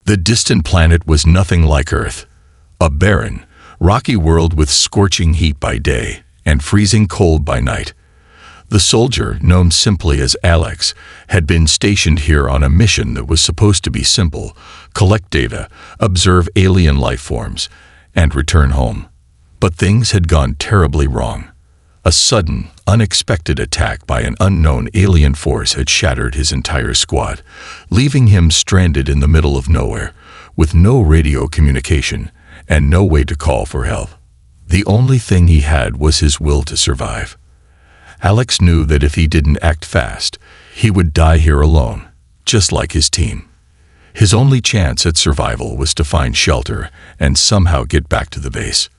The distant planet was nothing like Earth. A barren, rocky world with scorching heat by day and freezing cold by night. The soldier, known simply as Alex, had been stationed here on a mission that was supposed to be simple: collect data, observe alien life forms, and return home. But things had gone terribly wrong. A sudden, unexpected attack by an unknown alien force had shattered his entire squad, leaving him stranded in the middle of nowhere, with no radio communication and no way to call for help. The only thing he had was his will to survive. Alex knew that if he didn't act fast, he would die here alone, just like his team. His only chance at survival was to find shelter and somehow get back to the base.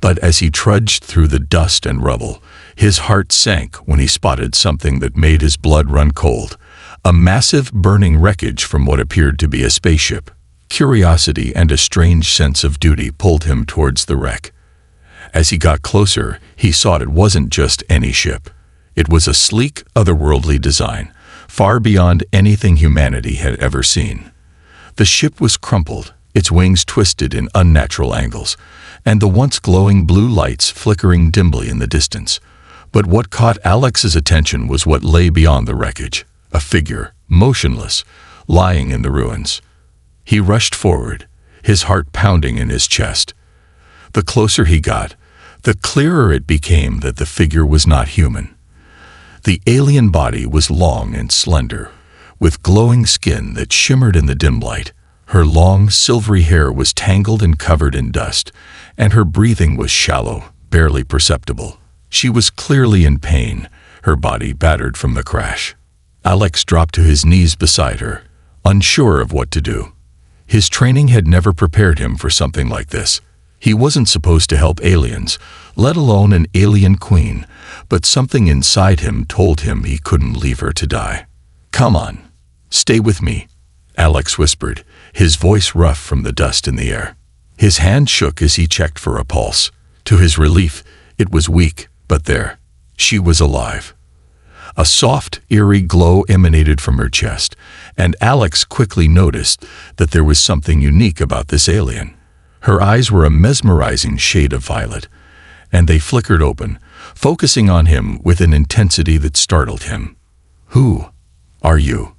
But as he trudged through the dust and rubble, his heart sank when he spotted something that made his blood run cold: a massive burning wreckage from what appeared to be a spaceship. Curiosity and a strange sense of duty pulled him towards the wreck. As he got closer, he saw it wasn't just any ship. It was a sleek, otherworldly design, far beyond anything humanity had ever seen. The ship was crumpled, its wings twisted in unnatural angles, and the once glowing blue lights flickering dimly in the distance. But what caught Alex's attention was what lay beyond the wreckage: a figure, motionless, lying in the ruins. He rushed forward, his heart pounding in his chest. The closer he got, the clearer it became that the figure was not human. The alien body was long and slender, with glowing skin that shimmered in the dim light. Her long, silvery hair was tangled and covered in dust, and her breathing was shallow, barely perceptible. She was clearly in pain, her body battered from the crash. Alex dropped to his knees beside her, unsure of what to do. His training had never prepared him for something like this. He wasn't supposed to help aliens, let alone an alien queen, but something inside him told him he couldn't leave her to die. "Come on, stay with me," Alex whispered, his voice rough from the dust in the air. His hand shook as he checked for a pulse. To his relief, it was weak, but there, she was alive. A soft, eerie glow emanated from her chest, and Alex quickly noticed that there was something unique about this alien. Her eyes were a mesmerizing shade of violet, and they flickered open, focusing on him with an intensity that startled him. "Who are you?"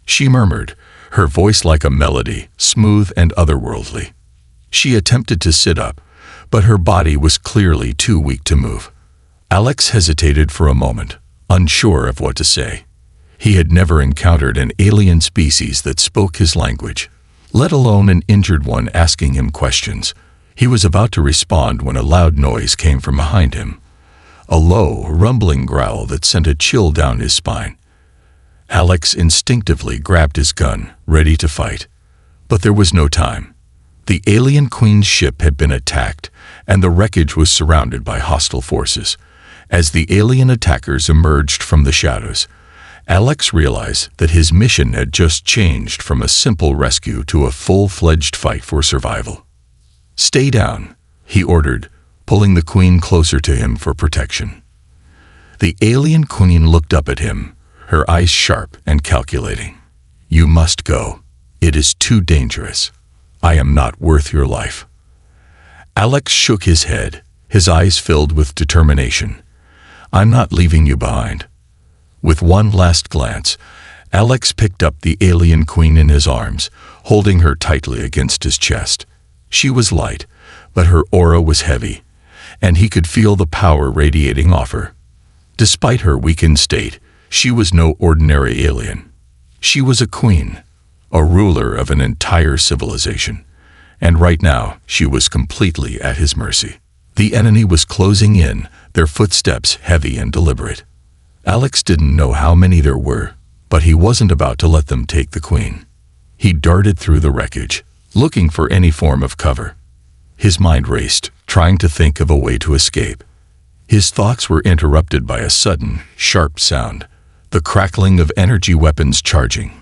she murmured, her voice like a melody, smooth and otherworldly. She attempted to sit up, but her body was clearly too weak to move. Alex hesitated for a moment, unsure of what to say. He had never encountered an alien species that spoke his language, let alone an injured one asking him questions. He was about to respond when a loud noise came from behind him, a low, rumbling growl that sent a chill down his spine. Alex instinctively grabbed his gun, ready to fight. But there was no time. The alien queen's ship had been attacked, and the wreckage was surrounded by hostile forces. As the alien attackers emerged from the shadows, Alex realized that his mission had just changed from a simple rescue to a full-fledged fight for survival. "Stay down," he ordered, pulling the queen closer to him for protection. The alien queen looked up at him, her eyes sharp and calculating. "You must go. It is too dangerous. I am not worth your life." Alex shook his head, his eyes filled with determination. "I'm not leaving you behind." With one last glance, Alex picked up the alien queen in his arms, holding her tightly against his chest. She was light, but her aura was heavy, and he could feel the power radiating off her. Despite her weakened state, she was no ordinary alien. She was a queen, a ruler of an entire civilization, and right now she was completely at his mercy. The enemy was closing in, their footsteps heavy and deliberate. Alex didn't know how many there were, but he wasn't about to let them take the queen. He darted through the wreckage, looking for any form of cover. His mind raced, trying to think of a way to escape. His thoughts were interrupted by a sudden, sharp sound, the crackling of energy weapons charging.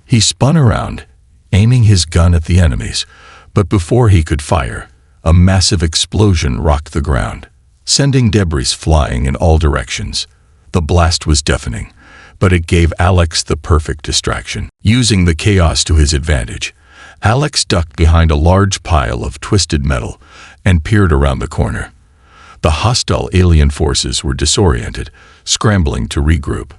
He spun around, aiming his gun at the enemies, but before he could fire, a massive explosion rocked the ground, sending debris flying in all directions. The blast was deafening, but it gave Alex the perfect distraction. Using the chaos to his advantage, Alex ducked behind a large pile of twisted metal and peered around the corner. The hostile alien forces were disoriented, scrambling to regroup.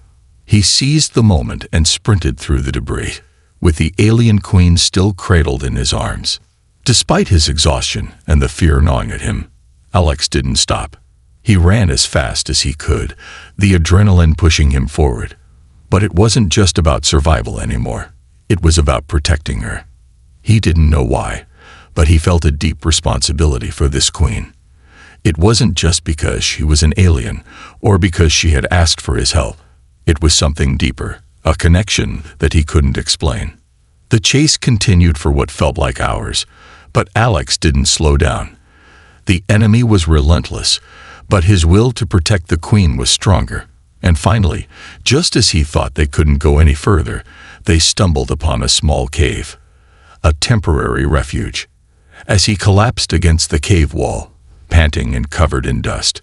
He seized the moment and sprinted through the debris, with the alien queen still cradled in his arms. Despite his exhaustion and the fear gnawing at him, Alex didn't stop. He ran as fast as he could, the adrenaline pushing him forward. But it wasn't just about survival anymore. It was about protecting her. He didn't know why, but he felt a deep responsibility for this queen. It wasn't just because she was an alien or because she had asked for his help. It was something deeper, a connection that he couldn't explain. The chase continued for what felt like hours, but Alex didn't slow down. The enemy was relentless, but his will to protect the queen was stronger. And finally, just as he thought they couldn't go any further, they stumbled upon a small cave, a temporary refuge. As he collapsed against the cave wall, panting and covered in dust,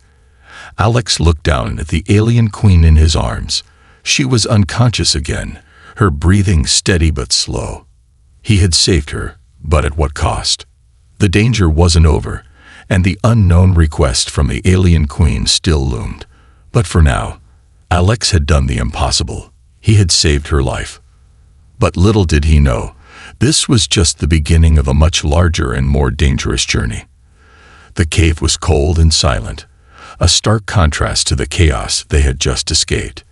Alex looked down at the alien queen in his arms. She was unconscious again, her breathing steady but slow. He had saved her, but at what cost? The danger wasn't over, and the unknown request from the alien queen still loomed. But for now, Alex had done the impossible. He had saved her life. But little did he know, this was just the beginning of a much larger and more dangerous journey. The cave was cold and silent, a stark contrast to the chaos they had just escaped.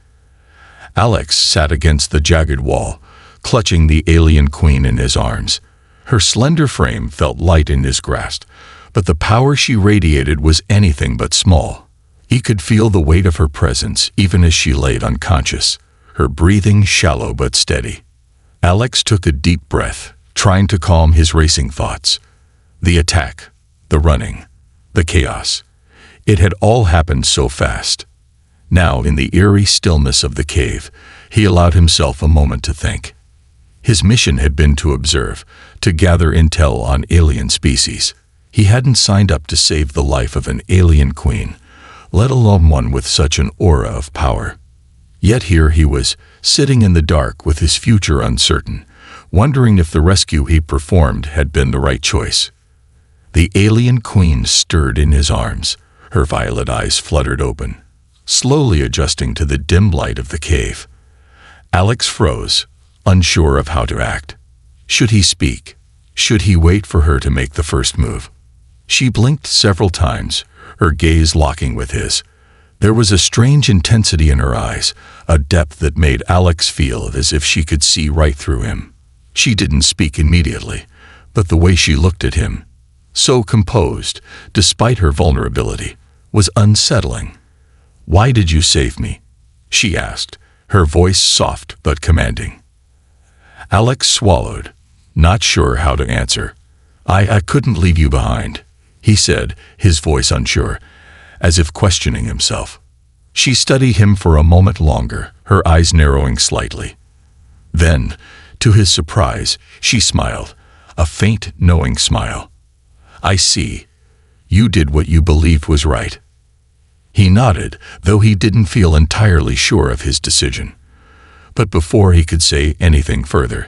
Alex sat against the jagged wall, clutching the alien queen in his arms. Her slender frame felt light in his grasp, but the power she radiated was anything but small. He could feel the weight of her presence even as she lay unconscious, her breathing shallow but steady. Alex took a deep breath, trying to calm his racing thoughts. The attack, the running, the chaos. It had all happened so fast. Now, in the eerie stillness of the cave, he allowed himself a moment to think. His mission had been to observe, to gather intel on alien species. He hadn't signed up to save the life of an alien queen, let alone one with such an aura of power. Yet here he was, sitting in the dark with his future uncertain, wondering if the rescue he performed had been the right choice. The alien queen stirred in his arms, her violet eyes fluttered open, slowly adjusting to the dim light of the cave. Alex froze, unsure of how to act. Should he speak? Should he wait for her to make the first move? She blinked several times, her gaze locking with his. There was a strange intensity in her eyes, a depth that made Alex feel as if she could see right through him. She didn't speak immediately, but the way she looked at him, so composed, despite her vulnerability, was unsettling. "Why did you save me?" she asked, her voice soft but commanding. Alex swallowed, not sure how to answer. I couldn't leave you behind," he said, his voice unsure, as if questioning himself. She studied him for a moment longer, her eyes narrowing slightly. Then, to his surprise, she smiled, a faint, knowing smile. "I see. You did what you believed was right." He nodded, though he didn't feel entirely sure of his decision. But before he could say anything further,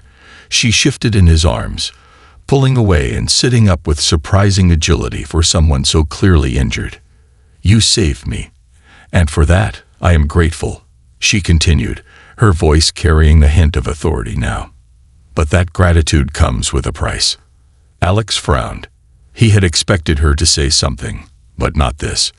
she shifted in his arms, pulling away and sitting up with surprising agility for someone so clearly injured. "You saved me, and for that I am grateful," she continued, her voice carrying a hint of authority now. "But that gratitude comes with a price." Alex frowned. He had expected her to say something, but not this.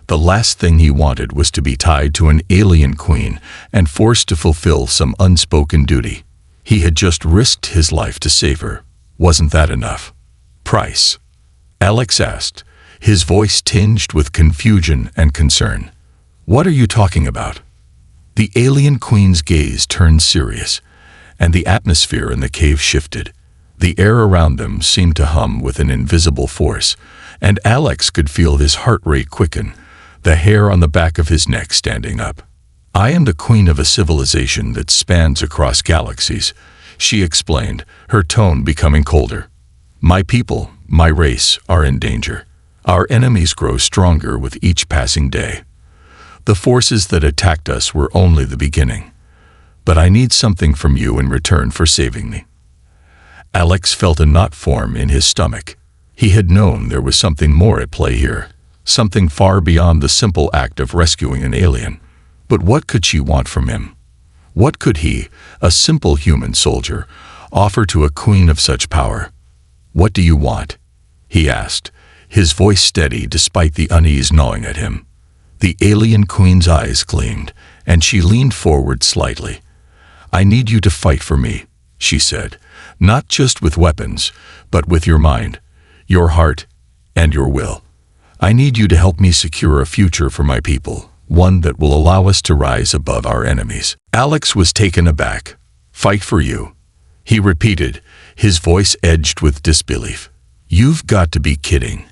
The last thing he wanted was to be tied to an alien queen and forced to fulfill some unspoken duty. He had just risked his life to save her. Wasn't that enough? "Price?" Alex asked, his voice tinged with confusion and concern. "What are you talking about?" The alien queen's gaze turned serious, and the atmosphere in the cave shifted. The air around them seemed to hum with an invisible force, and Alex could feel his heart rate quicken, the hair on the back of his neck standing up. "I am the queen of a civilization that spans across galaxies," she explained, her tone becoming colder. "My people, my race, are in danger. Our enemies grow stronger with each passing day. The forces that attacked us were only the beginning. But I need something from you in return for saving me." Alex felt a knot form in his stomach. He had known there was something more at play here, something far beyond the simple act of rescuing an alien. But what could she want from him? What could he, a simple human soldier, offer to a queen of such power? "What do you want?" he asked, his voice steady despite the unease gnawing at him. The alien queen's eyes gleamed, and she leaned forward slightly. "I need you to fight for me," she said, "not just with weapons, but with your mind, your heart, and your will. I need you to help me secure a future for my people, one that will allow us to rise above our enemies." Alex was taken aback. "Fight for you," he repeated, his voice edged with disbelief. "You've got to be kidding.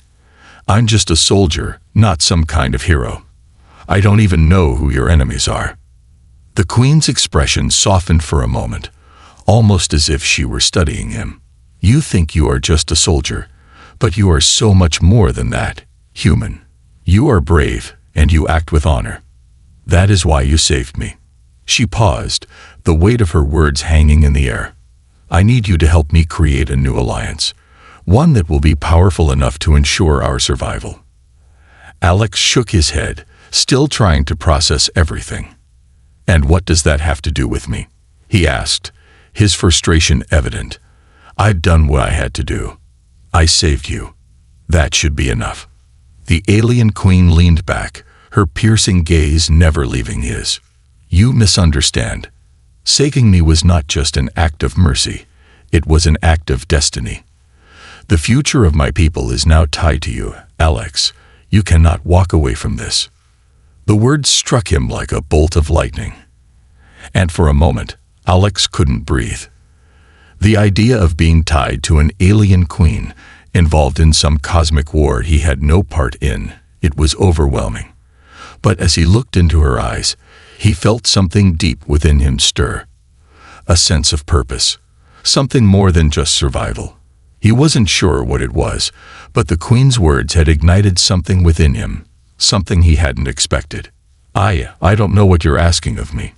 I'm just a soldier, not some kind of hero. I don't even know who your enemies are." The queen's expression softened for a moment, almost as if she were studying him. "You think you are just a soldier, but you are so much more than that, human. You are brave, and you act with honor. That is why you saved me." She paused, the weight of her words hanging in the air. "I need you to help me create a new alliance, one that will be powerful enough to ensure our survival." Alex shook his head, still trying to process everything. "And what does that have to do with me?" he asked, his frustration evident. "I've done what I had to do. I saved you. That should be enough." The alien queen leaned back, her piercing gaze never leaving his. "You misunderstand. Saving me was not just an act of mercy, it was an act of destiny. The future of my people is now tied to you, Alex. You cannot walk away from this." The words struck him like a bolt of lightning. And for a moment, Alex couldn't breathe. The idea of being tied to an alien queen, involved in some cosmic war he had no part in, it was overwhelming. But as he looked into her eyes, he felt something deep within him stir. A sense of purpose, something more than just survival. He wasn't sure what it was, but the queen's words had ignited something within him, something he hadn't expected. I don't know what you're asking of me,"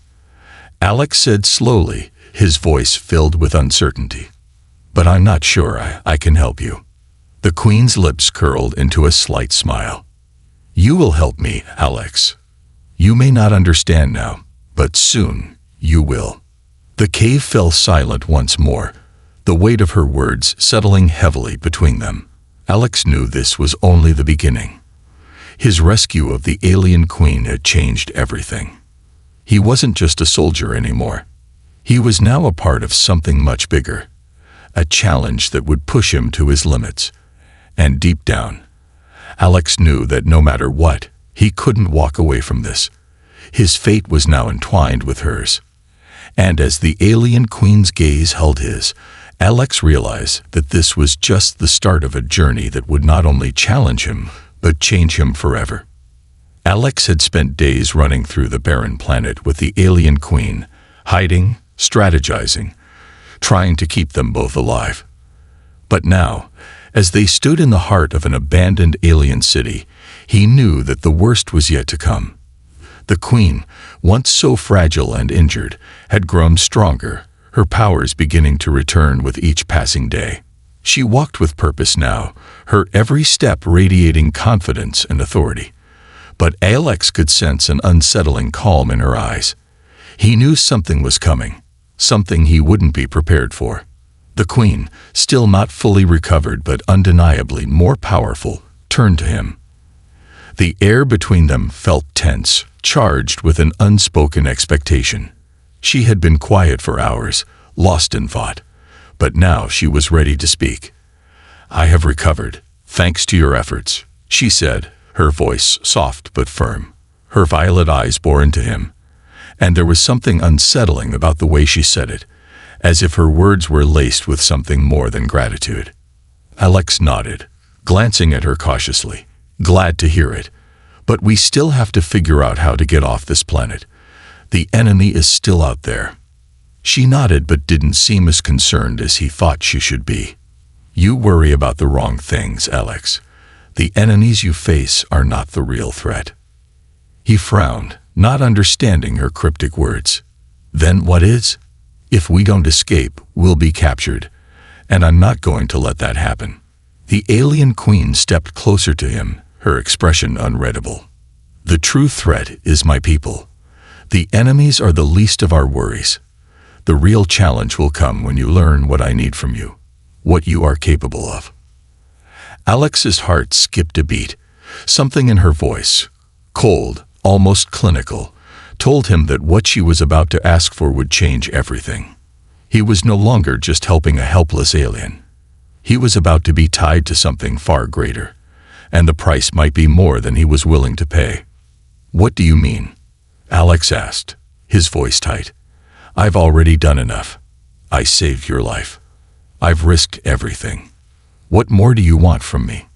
Alex said slowly, his voice filled with uncertainty. "But I'm not sure I can help you." The queen's lips curled into a slight smile. "You will help me, Alex. You may not understand now, but soon you will." The cave fell silent once more, the weight of her words settling heavily between them. Alex knew this was only the beginning. His rescue of the alien queen had changed everything. He wasn't just a soldier anymore. He was now a part of something much bigger, a challenge that would push him to his limits. And deep down, Alex knew that no matter what, he couldn't walk away from this. His fate was now entwined with hers. And as the alien queen's gaze held his, Alex realized that this was just the start of a journey that would not only challenge him, but change him forever. Alex had spent days running through the barren planet with the alien queen, hiding, strategizing, trying to keep them both alive. But now, as they stood in the heart of an abandoned alien city, he knew that the worst was yet to come. The queen, once so fragile and injured, had grown stronger, her powers beginning to return with each passing day. She walked with purpose now, her every step radiating confidence and authority. But Alex could sense an unsettling calm in her eyes. He knew something was coming, something he wouldn't be prepared for. The queen, still not fully recovered but undeniably more powerful, turned to him. The air between them felt tense, charged with an unspoken expectation. She had been quiet for hours, lost in thought, but now she was ready to speak. "I have recovered, thanks to your efforts," she said, her voice soft but firm. Her violet eyes bore into him, and there was something unsettling about the way she said it, as if her words were laced with something more than gratitude. Alex nodded, glancing at her cautiously, glad to hear it. "But we still have to figure out how to get off this planet. The enemy is still out there." She nodded but didn't seem as concerned as he thought she should be. "You worry about the wrong things, Alex. The enemies you face are not the real threat." He frowned, not understanding her cryptic words. "Then what is? If we don't escape, we'll be captured. and I'm not going to let that happen." The alien queen stepped closer to him, her expression unreadable. "The true threat is my people. The enemies are the least of our worries. The real challenge will come when you learn what I need from you, what you are capable of." Alex's heart skipped a beat. Something in her voice, cold, almost clinical, told him that what she was about to ask for would change everything. He was no longer just helping a helpless alien. He was about to be tied to something far greater, and the price might be more than he was willing to pay. "What do you mean?" Alex asked, his voice tight. "I've already done enough. I saved your life. I've risked everything. What more do you want from me?"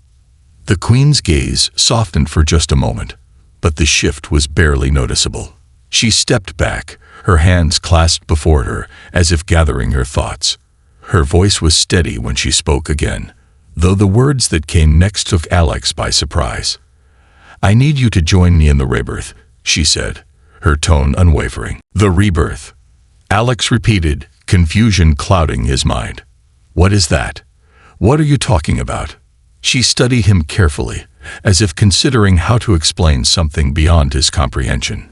The queen's gaze softened for just a moment, but the shift was barely noticeable. She stepped back, her hands clasped before her as if gathering her thoughts. Her voice was steady when she spoke again, though the words that came next took Alex by surprise. "I need you to join me in the rebirth," she said, her tone unwavering. "The rebirth," Alex repeated, confusion clouding his mind. "What is that? What are you talking about?" She studied him carefully, as if considering how to explain something beyond his comprehension.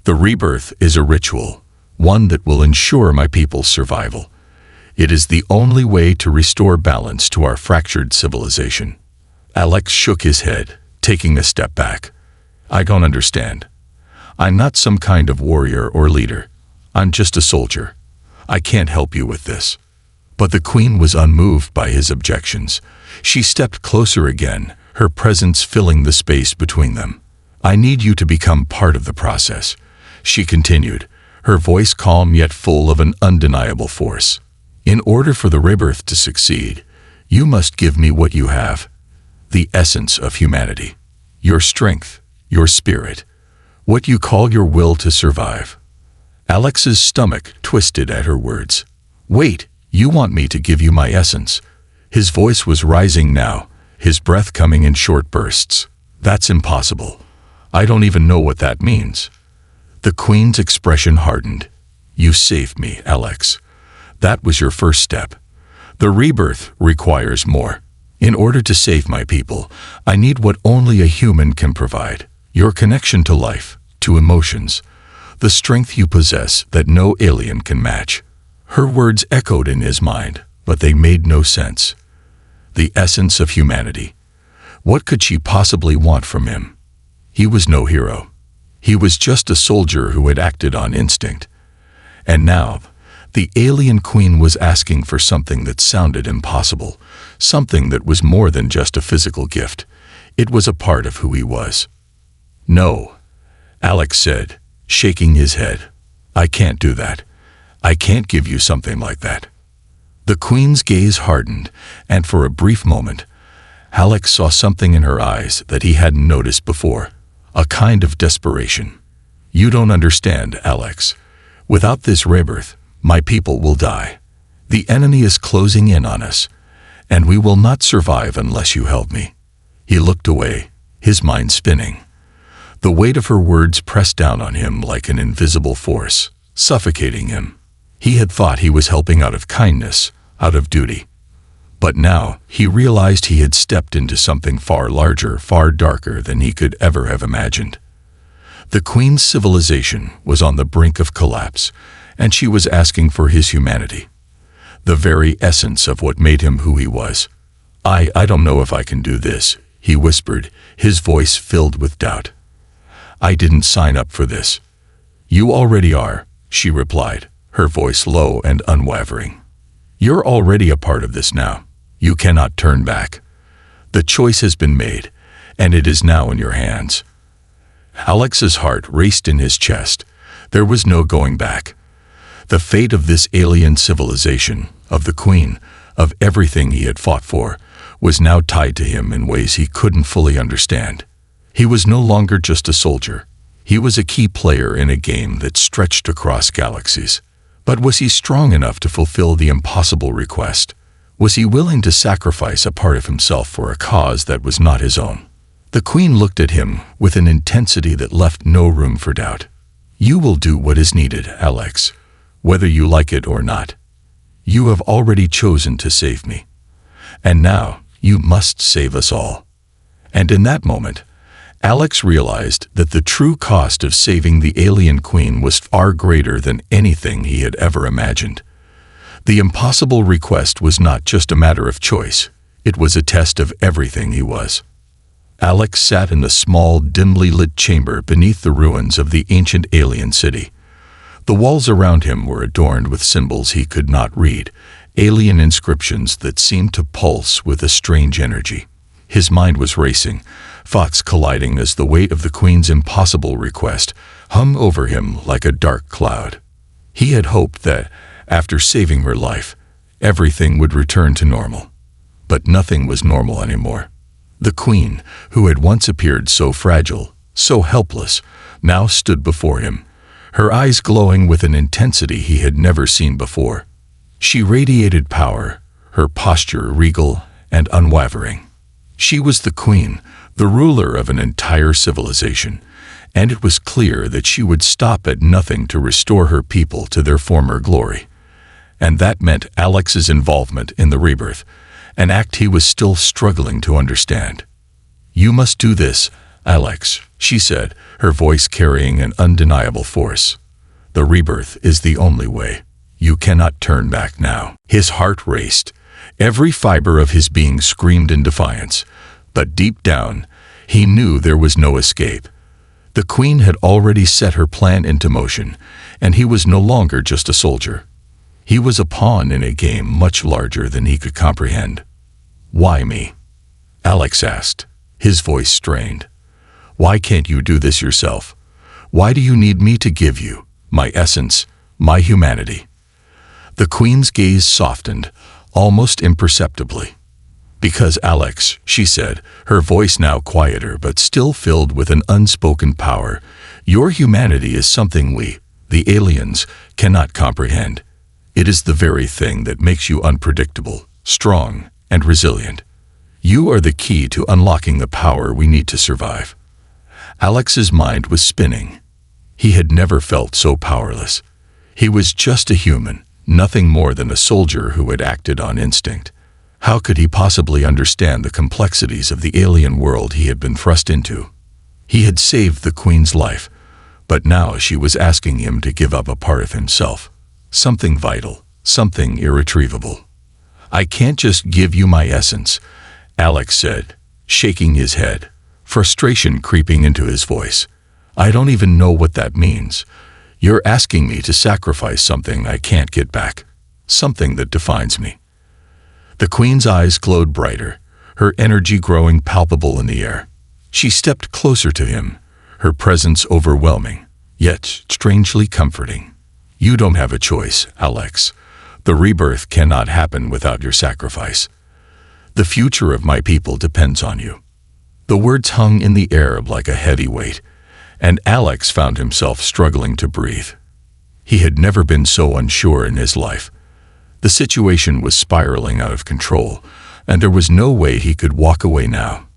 "The rebirth is a ritual, one that will ensure my people's survival. It is the only way to restore balance to our fractured civilization." Alex shook his head, taking a step back. "I don't understand. I'm not some kind of warrior or leader. I'm just a soldier. I can't help you with this." But the queen was unmoved by his objections. She stepped closer again, her presence filling the space between them. "I need you to become part of the process," she continued, her voice calm yet full of an undeniable force. "In order for the rebirth to succeed, you must give me what you have, the essence of humanity, your strength, your spirit, what you call your will to survive." Alex's stomach twisted at her words. "Wait, you want me to give you my essence?" His voice was rising now, his breath coming in short bursts. "That's impossible. I don't even know what that means." The queen's expression hardened. "You saved me, Alex. That was your first step. The rebirth requires more. In order to save my people, I need what only a human can provide. Your connection to life, to emotions, the strength you possess that no alien can match." Her words echoed in his mind, but they made no sense. The essence of humanity. What could she possibly want from him? He was no hero. He was just a soldier who had acted on instinct. And now, the alien queen was asking for something that sounded impossible, something that was more than just a physical gift. It was a part of who he was. "No," Alex said, shaking his head. "I can't do that. I can't give you something like that." The queen's gaze hardened, and for a brief moment, Alex saw something in her eyes that he hadn't noticed before, a kind of desperation. "You don't understand, Alex. Without this rebirth, my people will die. The enemy is closing in on us, and we will not survive unless you help me." He looked away, his mind spinning. The weight of her words pressed down on him like an invisible force, suffocating him. He had thought he was helping out of kindness, out of duty. But now he realized he had stepped into something far larger, far darker than he could ever have imagined. The queen's civilization was on the brink of collapse, and she was asking for his humanity, the very essence of what made him who he was. I don't know if I can do this," he whispered, his voice filled with doubt. "I didn't sign up for this." "You already are," she replied, her voice low and unwavering. "You're already a part of this now. You cannot turn back. The choice has been made, and it is now in your hands." Alex's heart raced in his chest. There was no going back. The fate of this alien civilization, of the queen, of everything he had fought for, was now tied to him in ways he couldn't fully understand. He was no longer just a soldier. He was a key player in a game that stretched across galaxies. But was he strong enough to fulfill the impossible request? Was he willing to sacrifice a part of himself for a cause that was not his own? The queen looked at him with an intensity that left no room for doubt. "You will do what is needed, Alex, whether you like it or not. You have already chosen to save me. And now you must save us all." And in that moment, Alex realized that the true cost of saving the alien queen was far greater than anything he had ever imagined. The impossible request was not just a matter of choice, it was a test of everything he was. Alex sat in the small, dimly lit chamber beneath the ruins of the ancient alien city. The walls around him were adorned with symbols he could not read, alien inscriptions that seemed to pulse with a strange energy. His mind was racing, thoughts colliding as the weight of the Queen's impossible request hung over him like a dark cloud. He had hoped that, after saving her life, everything would return to normal. But nothing was normal anymore. The Queen, who had once appeared so fragile, so helpless, now stood before him, her eyes glowing with an intensity he had never seen before. She radiated power, her posture regal and unwavering. She was the Queen, the ruler of an entire civilization, and it was clear that she would stop at nothing to restore her people to their former glory. And that meant Alex's involvement in the rebirth, an act he was still struggling to understand. "You must do this, Alex," she said, her voice carrying an undeniable force. "The rebirth is the only way. You cannot turn back now." His heart raced. Every fiber of his being screamed in defiance, but deep down, he knew there was no escape. The Queen had already set her plan into motion, and he was no longer just a soldier. He was a pawn in a game much larger than he could comprehend. "Why me?" Alex asked, his voice strained. "Why can't you do this yourself? Why do you need me to give you my essence, my humanity?" The Queen's gaze softened, almost imperceptibly. "Because, Alex," she said, her voice now quieter but still filled with an unspoken power, "your humanity is something we, the aliens, cannot comprehend. It is the very thing that makes you unpredictable, strong, and resilient. You are the key to unlocking the power we need to survive." Alex's mind was spinning. He had never felt so powerless. He was just a human, nothing more than a soldier who had acted on instinct. How could he possibly understand the complexities of the alien world he had been thrust into? He had saved the Queen's life, but now she was asking him to give up a part of himself. Something vital, something irretrievable. "I can't just give you my essence," Alex said, shaking his head, frustration creeping into his voice. "I don't even know what that means. You're asking me to sacrifice something I can't get back, something that defines me." The Queen's eyes glowed brighter, her energy growing palpable in the air. She stepped closer to him, her presence overwhelming, yet strangely comforting. "You don't have a choice, Alex. The rebirth cannot happen without your sacrifice. The future of my people depends on you." The words hung in the air like a heavy weight, and Alex found himself struggling to breathe. He had never been so unsure in his life. The situation was spiraling out of control, and there was no way he could walk away now.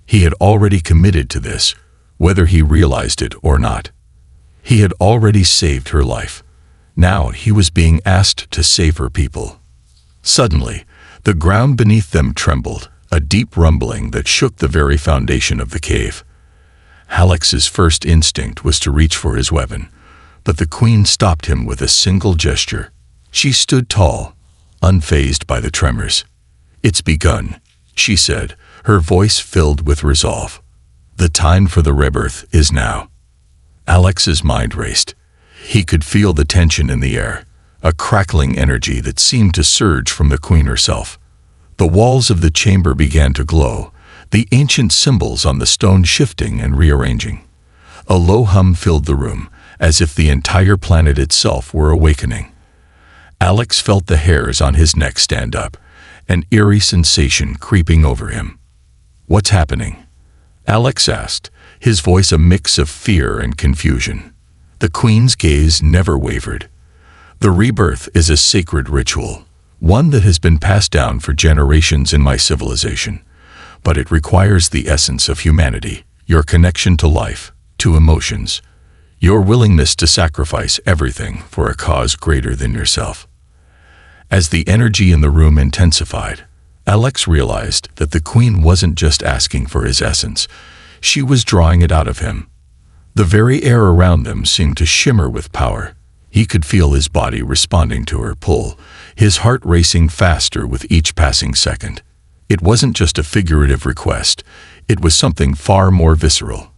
He had already committed to this, whether he realized it or not. He had already saved her life. Now he was being asked to save her people. Suddenly, the ground beneath them trembled, a deep rumbling that shook the very foundation of the cave. Alex's first instinct was to reach for his weapon, but the Queen stopped him with a single gesture. She stood tall, unfazed by the tremors. "It's begun," she said, her voice filled with resolve. "The time for the rebirth is now." Alex's mind raced. He could feel the tension in the air, a crackling energy that seemed to surge from the Queen herself. The walls of the chamber began to glow, the ancient symbols on the stone shifting and rearranging. A low hum filled the room, as if the entire planet itself were awakening. Alex felt the hairs on his neck stand up, an eerie sensation creeping over him. "What's happening?" Alex asked, his voice a mix of fear and confusion. The Queen's gaze never wavered. "The rebirth is a sacred ritual, one that has been passed down for generations in my civilization. But it requires the essence of humanity, your connection to life, to emotions, your willingness to sacrifice everything for a cause greater than yourself." As the energy in the room intensified, Alex realized that the queen wasn't just asking for his essence, she was drawing it out of him. The very air around them seemed to shimmer with power. He could feel his body responding to her pull, his heart racing faster with each passing second. It wasn't just a figurative request, it was something far more visceral.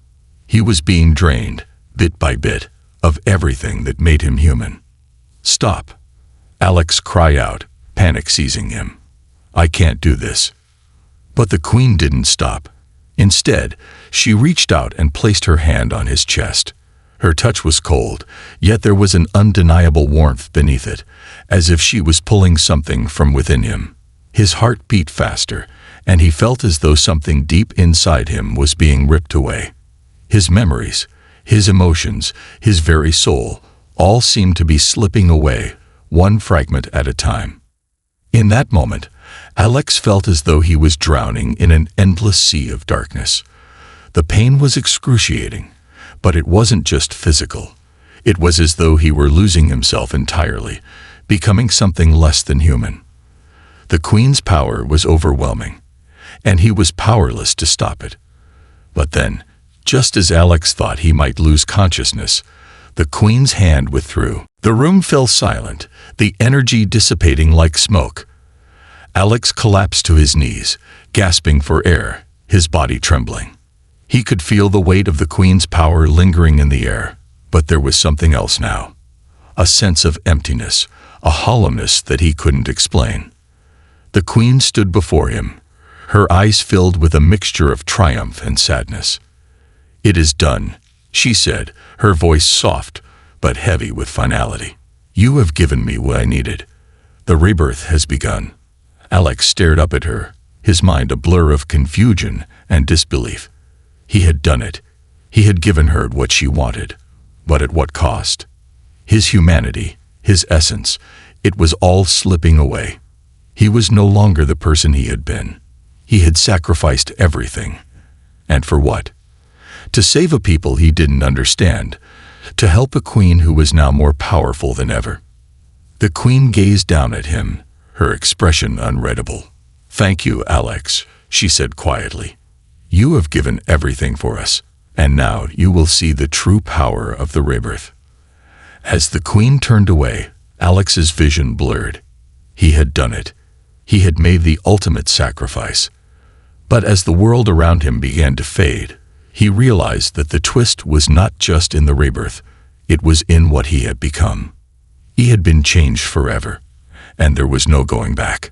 He was being drained, bit by bit, of everything that made him human. "Stop!" Alex cried out, panic seizing him. "I can't do this." But the queen didn't stop. Instead, she reached out and placed her hand on his chest. Her touch was cold, yet there was an undeniable warmth beneath it, as if she was pulling something from within him. His heart beat faster, and he felt as though something deep inside him was being ripped away. His memories, his emotions, his very soul, all seemed to be slipping away, one fragment at a time. In that moment, Alex felt as though he was drowning in an endless sea of darkness. The pain was excruciating, but it wasn't just physical. It was as though he were losing himself entirely, becoming something less than human. The queen's power was overwhelming, and he was powerless to stop it. But then, just as Alex thought he might lose consciousness, the queen's hand withdrew. The room fell silent, the energy dissipating like smoke. Alex collapsed to his knees, gasping for air, his body trembling. He could feel the weight of the queen's power lingering in the air, but there was something else now. A sense of emptiness, a hollowness that he couldn't explain. The queen stood before him, her eyes filled with a mixture of triumph and sadness. "It is done," she said, her voice soft, but heavy with finality. "You have given me what I needed. The rebirth has begun." Alex stared up at her, his mind a blur of confusion and disbelief. He had done it. He had given her what she wanted. But at what cost? His humanity, his essence, it was all slipping away. He was no longer the person he had been. He had sacrificed everything. And for what? To save a people he didn't understand, to help a queen who was now more powerful than ever. The queen gazed down at him, her expression unreadable. "Thank you, Alex," she said quietly. "You have given everything for us, and now you will see the true power of the rebirth." As the queen turned away, Alex's vision blurred. He had done it. He had made the ultimate sacrifice. But as the world around him began to fade, he realized that the twist was not just in the rebirth, it was in what he had become. He had been changed forever, and there was no going back.